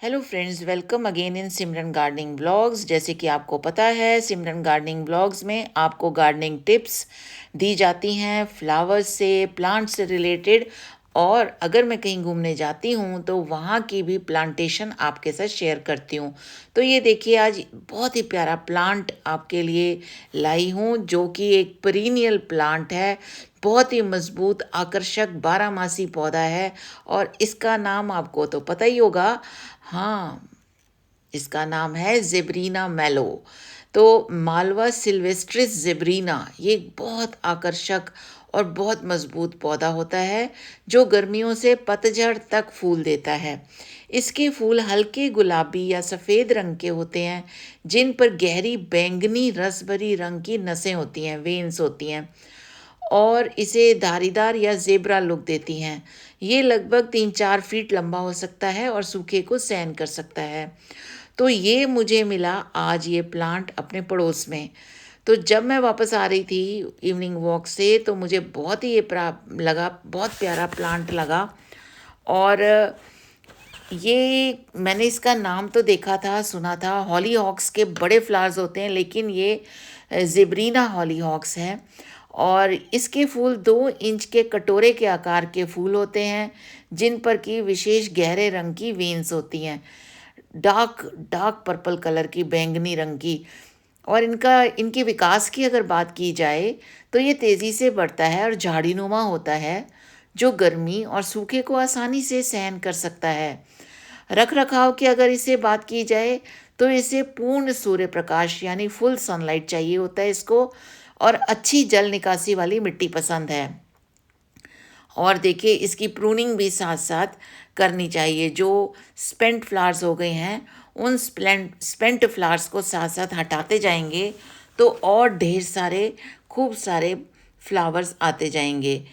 Hello friends, welcome again in Simran gardening blogs. जैसे कि आपको पता है, सिमरन गार्डनिंग ब्लॉग्स में आपको गार्डनिंग टिप्स दी जाती हैं फ्लावर्स से, प्लांट से रिलेटेड। और अगर मैं कहीं घूमने जाती हूँ तो वहाँ की भी प्लांटेशन आपके साथ शेयर करती हूँ। तो ये देखिए, आज बहुत ही प्यारा प्लांट आपके लिए लाई हूँ, जो कि एक पीरियड प्लांट है। बहुत ही मजबूत, आकर्षक, बारहमासी पौधा है। और इसका नाम आपको तो पता ही होगा। हाँ, इसका नाम है ज़ेब्रीना मैलो। तो मालवा सिल्वेस्ट्रिस ज़ेब्रीना ये एक बहुत आकर्षक और बहुत मजबूत पौधा होता है, जो गर्मियों से पतझड़ तक फूल देता है। इसके फूल हल्के गुलाबी या सफ़ेद रंग के होते हैं, जिन पर गहरी बैंगनी रस भरी रंग की नसें होती हैं, वेन्स होती हैं, और इसे धारीदार या ज़ेब्रा लुक देती हैं। ये लगभग 3-4 फीट लंबा हो सकता है और सूखे को सहन कर सकता है। तो ये मुझे मिला आज ये प्लांट अपने पड़ोस में। तो जब मैं वापस आ रही थी इवनिंग वॉक से, तो मुझे बहुत ही ये लगा, बहुत प्यारा प्लांट लगा। और ये मैंने इसका नाम तो देखा था, सुना था, हॉली हॉक्स के बड़े फ्लावर्स होते हैं, लेकिन ये ज़ेब्रीना हॉली हॉक्स है। और इसके फूल 2 इंच के कटोरे के आकार के फूल होते हैं, जिन पर की विशेष गहरे रंग की वेन्स होती हैं, डार्क डार्क पर्पल कलर की, बैंगनी रंग की। और इनके विकास की अगर बात की जाए तो ये तेज़ी से बढ़ता है और झाड़ीनुमा होता है, जो गर्मी और सूखे को आसानी से सहन कर सकता है। रख रखाव की अगर इसे बात की जाए तो इसे पूर्ण सूर्य प्रकाश यानी फुल सनलाइट चाहिए होता है इसको, और अच्छी जल निकासी वाली मिट्टी पसंद है। और देखिए, इसकी प्रूनिंग भी साथ साथ करनी चाहिए। जो स्पेंट फ्लावर्स हो गए हैं, उन स्पेंट फ्लावर्स को साथ साथ हटाते जाएंगे तो और ढेर सारे, खूब सारे फ्लावर्स आते जाएंगे।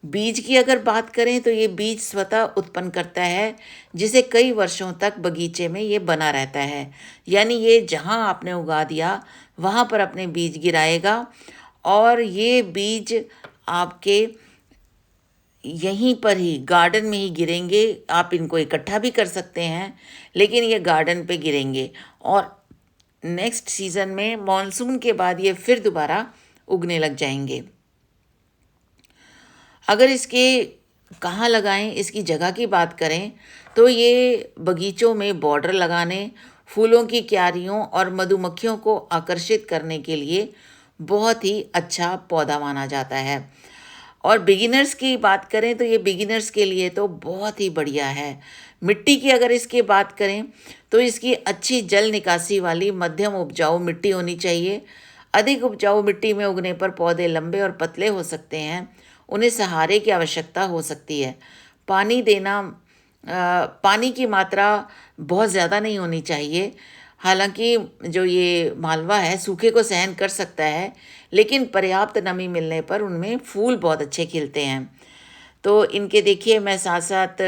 बीज की अगर बात करें तो ये बीज स्वतः उत्पन्न करता है, जिसे कई वर्षों तक बगीचे में ये बना रहता है। यानी ये जहाँ आपने उगा दिया वहाँ पर अपने बीज गिराएगा, और ये बीज आपके यहीं पर ही गार्डन में ही गिरेंगे। आप इनको इकट्ठा भी कर सकते हैं, लेकिन ये गार्डन पे गिरेंगे। और नेक्स्ट सीज़न में मॉनसून के बाद ये फिर दोबारा उगने लग जाएंगे। अगर इसके कहाँ लगाएं, इसकी जगह की बात करें तो ये बगीचों में बॉर्डर लगाने, फूलों की क्यारियों और मधुमक्खियों को आकर्षित करने के लिए बहुत ही अच्छा पौधा माना जाता है। और बिगिनर्स की बात करें तो ये बिगिनर्स के लिए तो बहुत ही बढ़िया है। मिट्टी की अगर इसकी बात करें तो इसकी अच्छी जल निकासी वाली मध्यम उपजाऊ मिट्टी होनी चाहिए। अधिक उपजाऊ मिट्टी में उगने पर पौधे लंबे और पतले हो सकते हैं, उन्हें सहारे की आवश्यकता हो सकती है। पानी देना, पानी की मात्रा बहुत ज़्यादा नहीं होनी चाहिए। हालांकि जो ये मालवा है सूखे को सहन कर सकता है, लेकिन पर्याप्त नमी मिलने पर उनमें फूल बहुत अच्छे खिलते हैं। तो इनके देखिए, मैं साथ साथ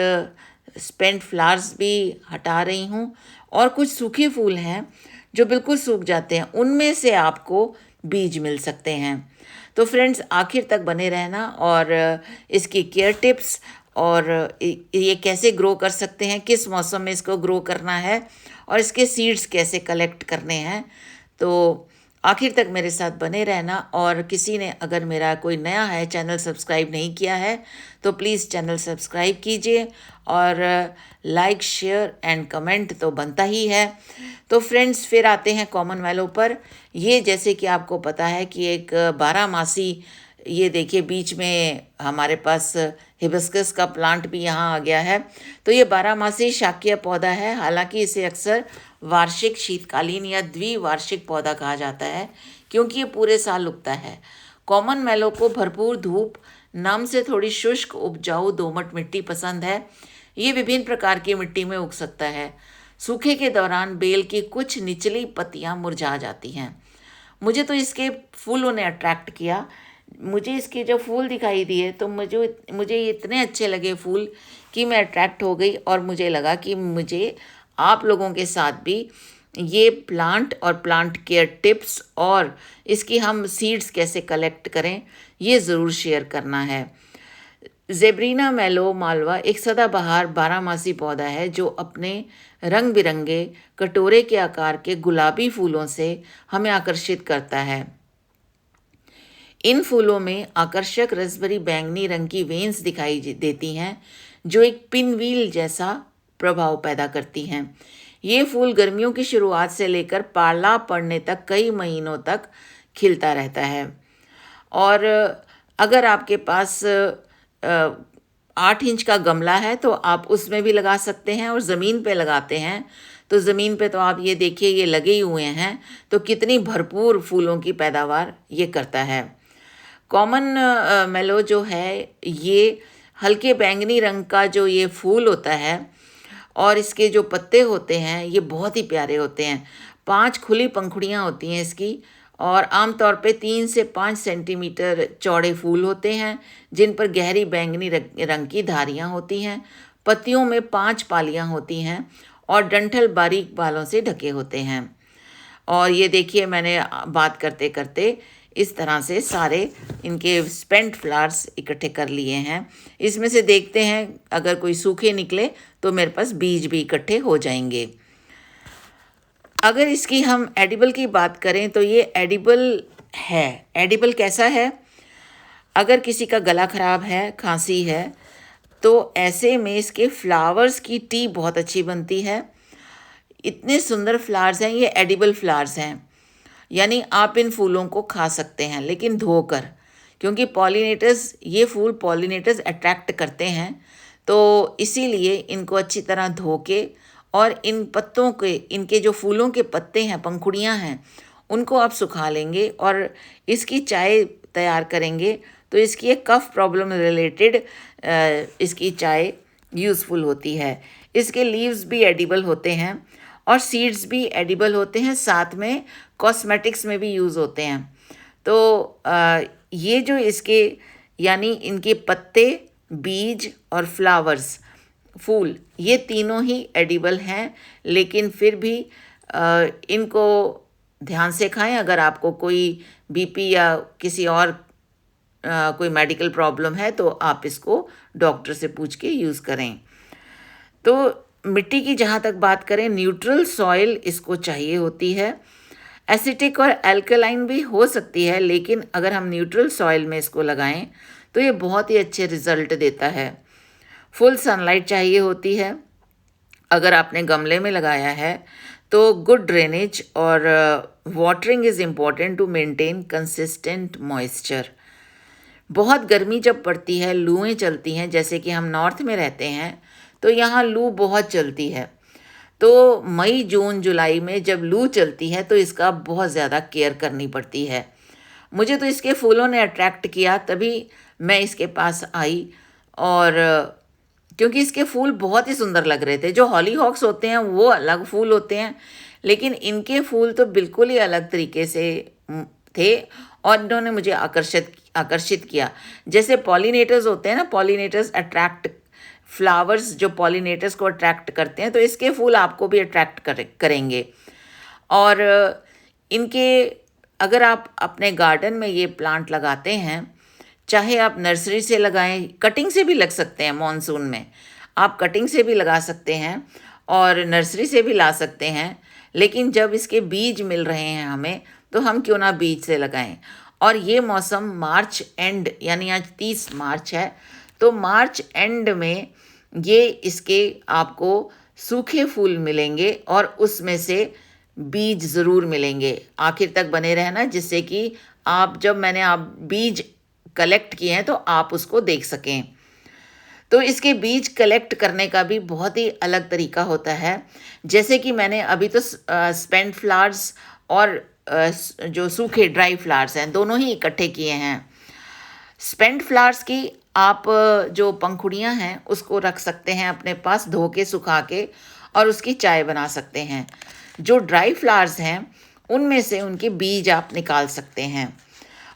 स्पेंट फ्लावर्स भी हटा रही हूँ, और कुछ सूखे फूल हैं जो बिल्कुल सूख जाते हैं, उनमें से आपको बीज मिल सकते हैं। तो फ्रेंड्स, आखिर तक बने रहना, और इसकी केयर टिप्स, और ये कैसे ग्रो कर सकते हैं, किस मौसम में इसको ग्रो करना है, और इसके सीड्स कैसे कलेक्ट करने हैं, तो आखिर तक मेरे साथ बने रहना। और किसी ने अगर मेरा कोई नया है, चैनल सब्सक्राइब नहीं किया है, तो प्लीज़ चैनल सब्सक्राइब कीजिए, और लाइक, शेयर एंड कमेंट तो बनता ही है। तो फ्रेंड्स, फिर आते हैं कॉमन वैल्यू पर। ये जैसे कि आपको पता है कि एक बारहमासी, ये देखिए बीच में हमारे पास हिबिस्कस का प्लांट भी यहाँ आ गया है। तो ये बारहमासी शाकीय पौधा है। हालांकि इसे अक्सर वार्षिक, शीतकालीन या द्विवार्षिक पौधा कहा जाता है, क्योंकि ये पूरे साल उगता है। कॉमन मैलो को भरपूर धूप, नम से थोड़ी शुष्क, उपजाऊ दोमट मिट्टी पसंद है। ये विभिन्न प्रकार की मिट्टी में उग सकता है। सूखे के दौरान बेल की कुछ निचली पत्तियां मुरझा जाती हैं। मुझे तो इसके फूलों ने अट्रैक्ट किया। मुझे इसके जब फूल दिखाई दिए तो मुझे मुझे ये इतने अच्छे लगे फूल, कि मैं अट्रैक्ट हो गई, और मुझे लगा कि मुझे आप लोगों के साथ भी ये प्लांट और प्लांट केयर टिप्स, और इसकी हम सीड्स कैसे कलेक्ट करें, ये ज़रूर शेयर करना है। ज़ेब्रीना मैलो मालवा एक सदाबहार बारहमासी पौधा है जो अपने रंग बिरंगे कटोरे के आकार के गुलाबी फूलों से हमें आकर्षित करता है। इन फूलों में आकर्षक रसभरी बैंगनी रंग की वेन्स दिखाई देती हैं जो एक पिनव्हील जैसा प्रभाव पैदा करती हैं। ये फूल गर्मियों की शुरुआत से लेकर पाला पड़ने तक कई महीनों तक खिलता रहता है। और अगर आपके पास 8 इंच का गमला है तो आप उसमें भी लगा सकते हैं, और ज़मीन पे लगाते हैं तो ज़मीन पे तो आप ये देखिए ये लगे ही हुए हैं, तो कितनी भरपूर फूलों की पैदावार ये करता है। कॉमन मेलो जो है ये हल्के बैंगनी रंग का जो ये फूल होता है, और इसके जो पत्ते होते हैं ये बहुत ही प्यारे होते हैं। 5 खुली पंखुड़ियाँ होती हैं इसकी, और आमतौर पे 3 से 5 सेंटीमीटर चौड़े फूल होते हैं जिन पर गहरी बैंगनी रंग की धारियाँ होती हैं। पत्तियों में 5 पालियाँ होती हैं और डंठल बारीक बालों से ढके होते हैं। और ये देखिए मैंने बात करते करते इस तरह से सारे इनके स्पेंट फ्लावर्स इकट्ठे कर लिए हैं। इसमें से देखते हैं अगर कोई सूखे निकले तो मेरे पास बीज भी इकट्ठे हो जाएंगे। अगर इसकी हम एडिबल की बात करें तो ये एडिबल है। एडिबल कैसा है? अगर किसी का गला ख़राब है, खांसी है, तो ऐसे में इसके फ्लावर्स की टी बहुत अच्छी बनती है। इतने सुंदर फ्लावर्स हैं, ये एडिबल फ्लावर्स हैं, यानी आप इन फूलों को खा सकते हैं लेकिन धोकर, क्योंकि पॉलिनेटर्स, ये फूल पॉलिनेटर्स अट्रैक्ट करते हैं, तो इसीलिए इनको अच्छी तरह धो के और इन पत्तों के, इनके जो फूलों के पत्ते हैं, पंखुड़ियाँ हैं, उनको आप सुखा लेंगे और इसकी चाय तैयार करेंगे तो इसकी एक कफ प्रॉब्लम रिलेटेड इसकी चाय यूज़फुल होती है। इसके लीव्स भी एडिबल होते हैं और सीड्स भी एडिबल होते हैं, साथ में कॉस्मेटिक्स में भी यूज़ होते हैं। तो ये जो इसके यानी इनके पत्ते, बीज और फ्लावर्स, फूल, ये तीनों ही एडिबल हैं, लेकिन फिर भी इनको ध्यान से खाएं। अगर आपको कोई बीपी या किसी और कोई मेडिकल प्रॉब्लम है तो आप इसको डॉक्टर से पूछ के यूज़ करें। तो मिट्टी की जहाँ तक बात करें, न्यूट्रल सॉइल इसको चाहिए होती है। एसिटिक और एल्कलाइन भी हो सकती है, लेकिन अगर हम न्यूट्रल सॉइल में इसको लगाएं तो ये बहुत ही अच्छे रिजल्ट देता है। फुल सनलाइट चाहिए होती है। अगर आपने गमले में लगाया है तो गुड ड्रेनेज और watering is important to maintain consistent moisture. बहुत गर्मी जब पड़ती है, लूएं चलती हैं, जैसे कि हम नॉर्थ में रहते हैं तो यहाँ लू बहुत चलती है, तो मई, जून, जुलाई में जब लू चलती है तो इसका बहुत ज़्यादा केयर करनी पड़ती है। मुझे तो इसके फूलों ने अट्रैक्ट किया, तभी मैं इसके पास आई, और क्योंकि इसके फूल बहुत ही सुंदर लग रहे थे। जो हॉलीहॉक्स होते हैं वो अलग फूल होते हैं, लेकिन इनके फूल तो बिल्कुल ही अलग तरीके से थे और इन्होंने मुझे आकर्षित किया। जैसे पॉलिनेटर्स होते हैं ना, पॉलिनेटर्स अट्रैक्ट, फ्लावर्स जो पॉलिनेटर्स को अट्रैक्ट करते हैं, तो इसके फूल आपको भी अट्रैक्ट करेंगे। और इनके, अगर आप अपने गार्डन में ये प्लांट लगाते हैं, चाहे आप नर्सरी से लगाएं, कटिंग से भी लग सकते हैं, मॉनसून में आप कटिंग से भी लगा सकते हैं और नर्सरी से भी ला सकते हैं, लेकिन जब इसके बीज मिल रहे हैं हमें, तो हम क्यों ना बीज से लगाएं। और ये मौसम मार्च एंड, यानी आज 30 मार्च है, तो मार्च एंड में ये इसके आपको सूखे फूल मिलेंगे और उसमें से बीज ज़रूर मिलेंगे। आखिर तक बने रहना, जिससे कि आप बीज कलेक्ट किए हैं तो आप उसको देख सकें। तो इसके बीज कलेक्ट करने का भी बहुत ही अलग तरीका होता है। जैसे कि मैंने अभी तो स्पेंट फ्लावर्स और जो सूखे ड्राई फ्लावर्स हैं, दोनों ही इकट्ठे किए हैं। स्पेंट फ्लावर्स की आप जो पंखुड़ियाँ हैं उसको रख सकते हैं अपने पास, धो के सुखा के, और उसकी चाय बना सकते हैं। जो ड्राई फ्लावर्स हैं उनमें से उनके बीज आप निकाल सकते हैं,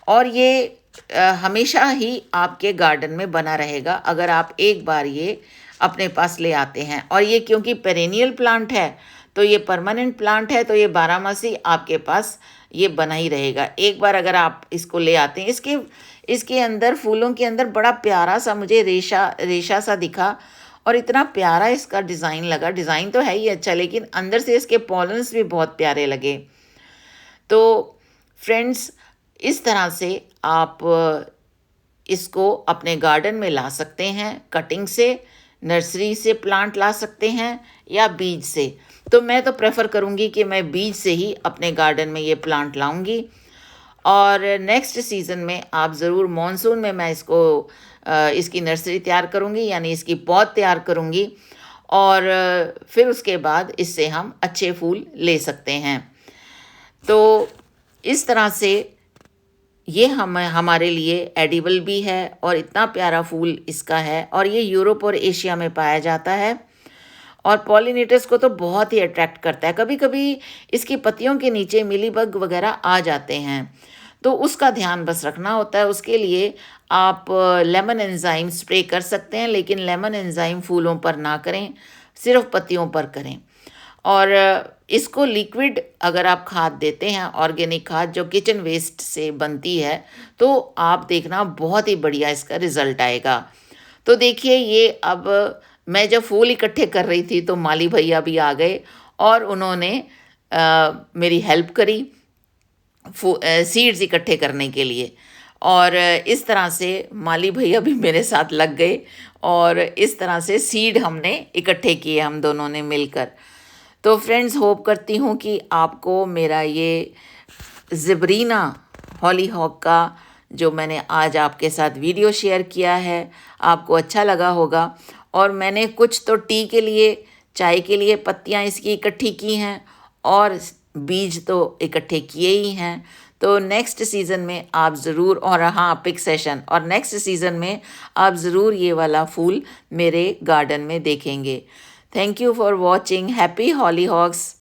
और ये हमेशा ही आपके गार्डन में बना रहेगा अगर आप एक बार ये अपने पास ले आते हैं। और ये क्योंकि पेरेनियल प्लांट है, तो ये परमानेंट प्लांट है, तो ये 12 मासी आपके पास ये बना ही रहेगा। एक बार अगर आप इसको ले आते हैं, इसके अंदर फूलों के अंदर बड़ा प्यारा सा मुझे रेशा रेशा सा दिखा और इतना प्यारा इसका डिज़ाइन लगा। डिज़ाइन तो है ही अच्छा, लेकिन अंदर से इसके पॉलन्स भी बहुत प्यारे लगे। तो फ्रेंड्स, इस तरह से आप इसको अपने गार्डन में ला सकते हैं। कटिंग से, नर्सरी से प्लांट ला सकते हैं या बीज से। तो मैं तो प्रेफर करूँगी कि मैं बीज से ही अपने गार्डन में ये प्लांट लाऊंगी। और नेक्स्ट सीज़न में आप ज़रूर, मॉनसून में मैं इसको इसकी नर्सरी तैयार करूँगी, यानी इसकी पौध तैयार करूँगी। और फिर उसके बाद इससे हम अच्छे फूल ले सकते हैं। तो इस तरह से ये हमारे लिए एडिबल भी है और इतना प्यारा फूल इसका है, और ये यूरोप और एशिया में पाया जाता है और पॉलिनेटर्स को तो बहुत ही अट्रैक्ट करता है। कभी कभी इसकी पत्तियों के नीचे मिलीबग वगैरह आ जाते हैं, तो उसका ध्यान बस रखना होता है। उसके लिए आप लेमन एंजाइम स्प्रे कर सकते हैं, लेकिन लेमन एंजाइम फूलों पर ना करें, सिर्फ पत्तियों पर करें। और इसको लिक्विड अगर आप खाद देते हैं, ऑर्गेनिक खाद जो किचन वेस्ट से बनती है, तो आप देखना बहुत ही बढ़िया इसका रिज़ल्ट आएगा। तो देखिए, ये अब मैं जब फूल इकट्ठे कर रही थी तो माली भैया भी आ गए और उन्होंने मेरी हेल्प करी सीड्स इकट्ठे करने के लिए। और इस तरह से माली भैया भी मेरे साथ लग गए और इस तरह से सीड हमने इकट्ठे किए, हम दोनों ने मिलकर। तो फ्रेंड्स, होप करती हूँ कि आपको मेरा ये ज़िब्रीना हॉलीहॉक का जो मैंने आज आपके साथ वीडियो शेयर किया है, आपको अच्छा लगा होगा। और मैंने कुछ तो टी के लिए, चाय के लिए पत्तियाँ इसकी इकट्ठी की हैं और बीज तो इकट्ठे किए ही हैं। तो नेक्स्ट सीज़न में आप ज़रूर, और हाँ, पिक सेशन, और नेक्स्ट सीज़न में आप ज़रूर ये वाला फूल मेरे गार्डन में देखेंगे। Thank you for watching. Happy हॉलीहॉक्स।